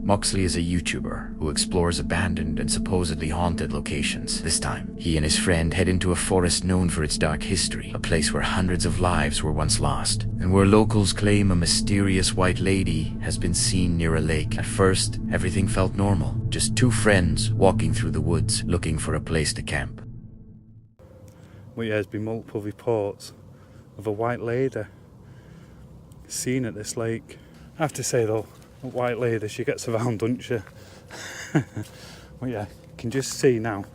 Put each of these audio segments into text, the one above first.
Moxley is a YouTuber who explores abandoned and supposedly haunted locations. This time, he and his friend head into a forest known for its dark history, a place where hundreds of lives were once lost, and where locals claim a mysterious white lady has been seen near a lake. At first, everything felt normal, just two friends walking through the woods looking for a place to camp. Well, yeah, there's been multiple reports of a white lady seen at this lake. I have to say though, a white lady, she gets around, doesn't she? Well, yeah, you can just see now,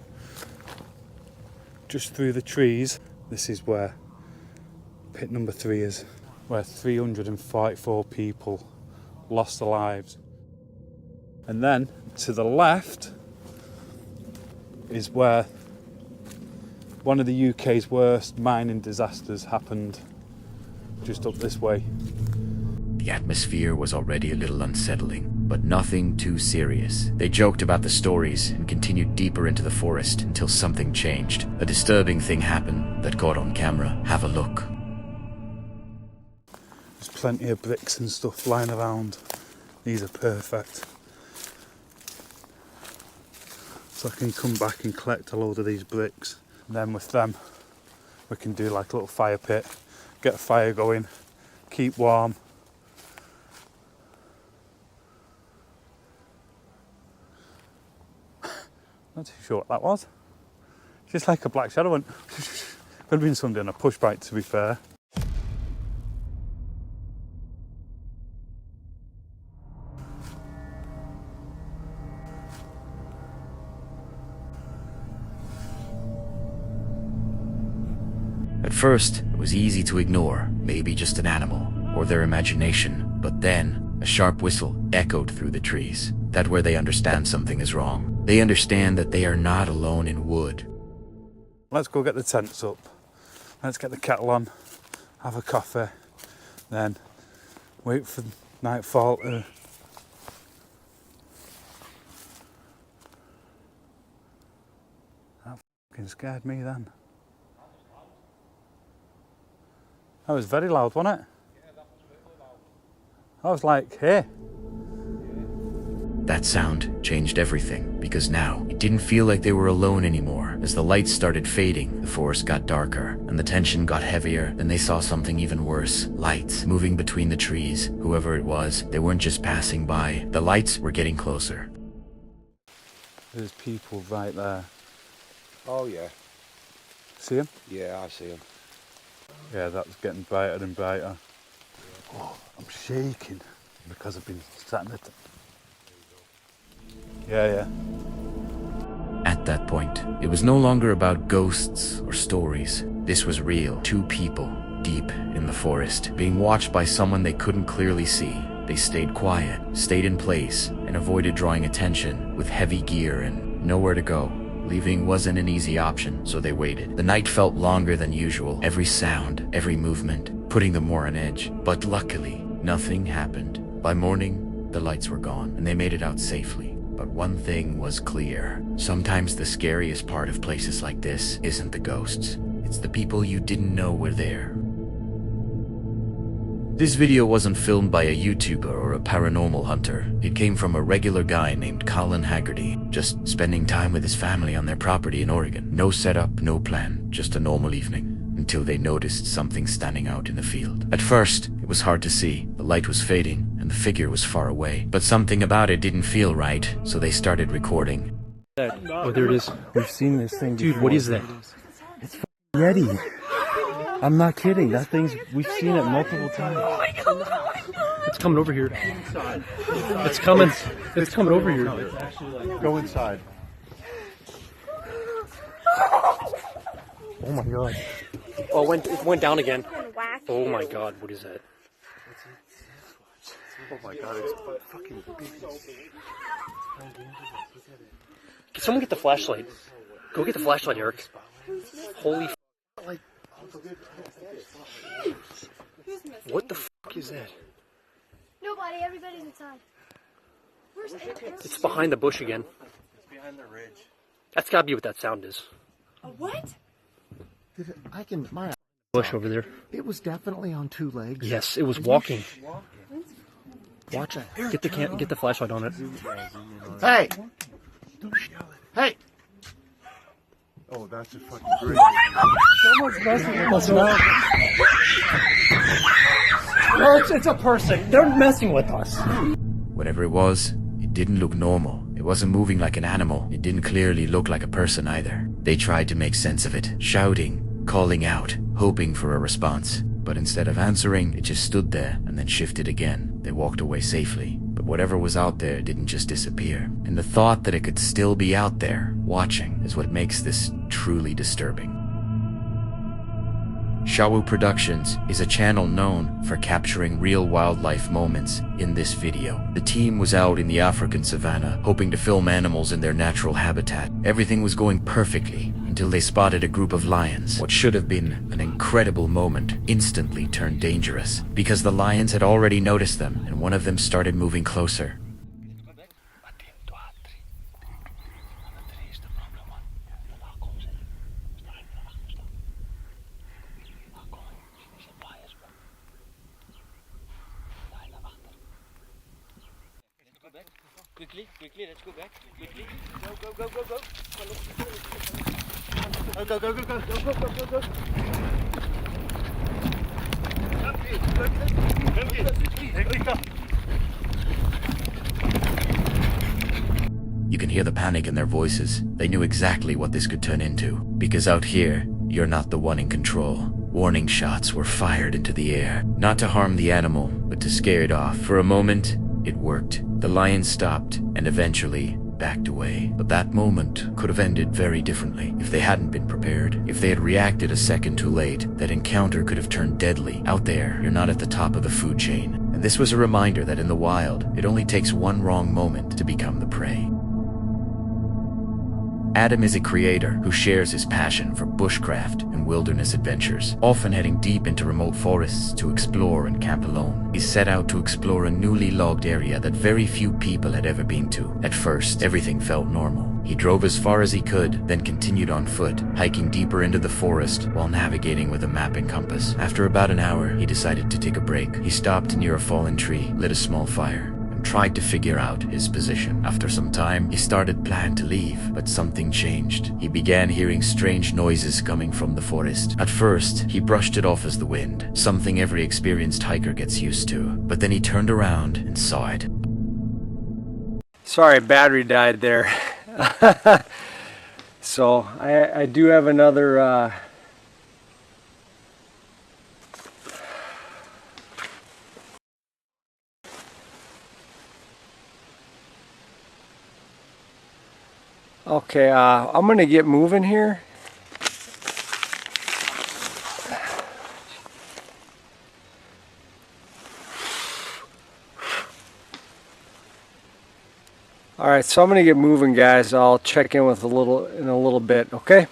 just through the trees, this is where pit number 3 is, where 344 people lost their lives. And then to the left is where one of the UK's worst mining disasters happened, just up this way. The atmosphere was already a little unsettling, but nothing too serious. They joked about the stories and continued deeper into the forest until something changed. A disturbing thing happened that caught on camera. Have a look. There's plenty of bricks and stuff lying around. These are perfect. So I can come back and collect a load of these bricks. And then with them, we can do like a little fire pit, get a fire going, keep warm. Not too sure what that was. Just like a black shadow. Could have been somebody on a push bike, to be fair. At first, it was easy to ignore, maybe just an animal, or their imagination, but then a sharp whistle echoed through the trees. That's where they understand something is wrong. They understand that they are not alone in wood. Let's go get the tents up. Let's get the kettle on, have a coffee, then wait for nightfall to... That fucking scared me then. That was very loud, wasn't it? Yeah, that was really loud. I was like, hey. That sound changed everything, because now it didn't feel like they were alone anymore. As the lights started fading, the forest got darker, and the tension got heavier. Then they saw something even worse. Lights moving between the trees. Whoever it was, they weren't just passing by. The lights were getting closer. There's people right there. Oh yeah. See them? Yeah, I see them. Yeah, that's getting brighter and brighter. Oh, I'm shaking because I've been sat in it. Yeah. At that point, it was no longer about ghosts or stories. This was real. Two people, deep in the forest, being watched by someone they couldn't clearly see. They stayed quiet, stayed in place, and avoided drawing attention with heavy gear and nowhere to go. Leaving wasn't an easy option, so they waited. The night felt longer than usual, every sound, every movement, putting them more on edge. But luckily, nothing happened. By morning, the lights were gone, and they made it out safely. But one thing was clear. Sometimes the scariest part of places like this isn't the ghosts. It's the people you didn't know were there. This video wasn't filmed by a YouTuber or a paranormal hunter. It came from a regular guy named Colin Haggerty, just spending time with his family on their property in Oregon. No setup, no plan, just a normal evening, until they noticed something standing out in the field. At first, it was hard to see. The light was fading, and the figure was far away. But something about it didn't feel right, so they started recording. Oh, there it is. We've seen this thing before. Dude, what is that? It's Yeti. I'm not kidding. That thing's, we've seen it multiple times. It's coming over here. It's coming. It's coming over here. Go inside. Oh my god. Oh, it went down again. Oh my god, what is that? Oh my god, it's fucking big. Can someone get the flashlight? Go get the flashlight, Eric. Holy f***. What the fuck is that? Nobody, everybody's inside. Where's It's behind the bush again. It's behind the ridge. That's gotta be what that sound is. A what? My Bush over there. It was definitely on two legs. Yes, it was walking. Watch it. Get the flashlight on it. Hey! Hey! Oh, that's a fucking great. No, it's a person. They're messing with us. Whatever it was, it didn't look normal. It wasn't moving like an animal. It didn't clearly look like a person either. They tried to make sense of it, shouting, calling out, hoping for a response. But instead of answering, it just stood there and then shifted again. They walked away safely. But whatever was out there didn't just disappear. And the thought that it could still be out there, watching, is what makes this truly disturbing. CO.AG Productions is a channel known for capturing real wildlife moments in this video. The team was out in the African savannah, hoping to film animals in their natural habitat. Everything was going perfectly until they spotted a group of lions. What should have been an incredible moment instantly turned dangerous, because the lions had already noticed them, and one of them started moving closer. Quickly, let's go back. Quickly. Go. Go. You can hear the panic in their voices. They knew exactly what this could turn into. Because out here, you're not the one in control. Warning shots were fired into the air, not to harm the animal, but to scare it off. For a moment, it worked. The lion stopped and eventually backed away. But that moment could have ended very differently if they hadn't been prepared. If they had reacted a second too late, that encounter could have turned deadly. Out there, you're not at the top of the food chain. And this was a reminder that in the wild, it only takes one wrong moment to become the prey. Adam is a creator who shares his passion for bushcraft and wilderness adventures, often heading deep into remote forests to explore and camp alone. He set out to explore a newly logged area that very few people had ever been to. At first, everything felt normal. He drove as far as he could, then continued on foot, hiking deeper into the forest while navigating with a map and compass. After about an hour, he decided to take a break. He stopped near a fallen tree, lit a small fire, tried to figure out his position. After some time, he started planning to leave, but something changed. He began hearing strange noises coming from the forest. At first, he brushed it off as the wind, something every experienced hiker gets used to. But then he turned around and saw it. Sorry, battery died there. So I do have another okay, I'm gonna get moving here. All right, so I'm gonna get moving, guys. I'll check in with in a little bit, okay?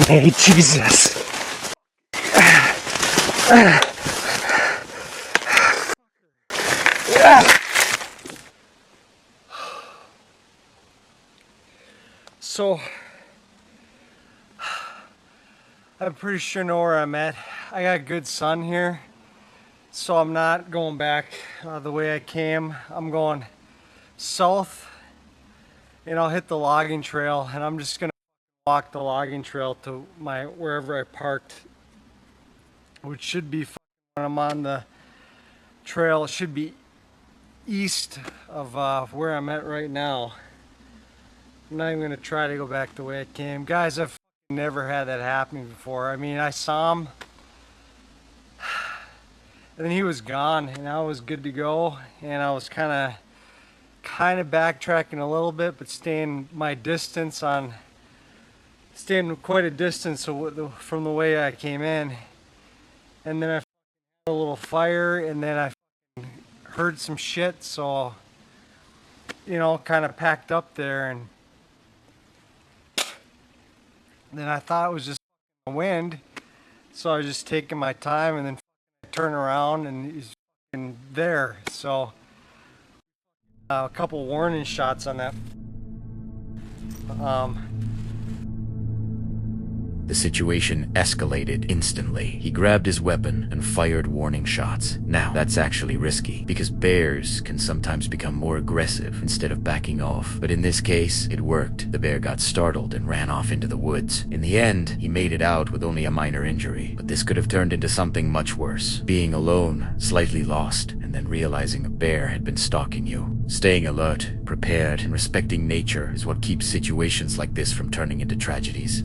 Hey, Jesus. So, I'm pretty sure know where I'm at. I got good sun here, so I'm not going back the way I came. I'm going south, and I'll hit the logging trail, and I'm just gonna walk the logging trail to wherever I parked, which should be when I'm on the trail. It should be east of where I'm at right now. I'm not even gonna try to go back the way I came, guys. I've never had that happen before. I mean, I saw him, and then he was gone, and I was good to go, and I was kind of backtracking a little bit, but staying quite a distance from the way I came in. And then I had a little fire, and then I heard some shit, so, you know, kind of packed up there, and then I thought it was just wind, so I was just taking my time, and then turn around, and he's there. So a couple warning shots on that. The situation escalated instantly. He grabbed his weapon and fired warning shots. Now, that's actually risky, because bears can sometimes become more aggressive instead of backing off. But in this case, it worked. The bear got startled and ran off into the woods. In the end, he made it out with only a minor injury. But this could have turned into something much worse. Being alone, slightly lost, and then realizing a bear had been stalking you. Staying alert, prepared, and respecting nature is what keeps situations like this from turning into tragedies.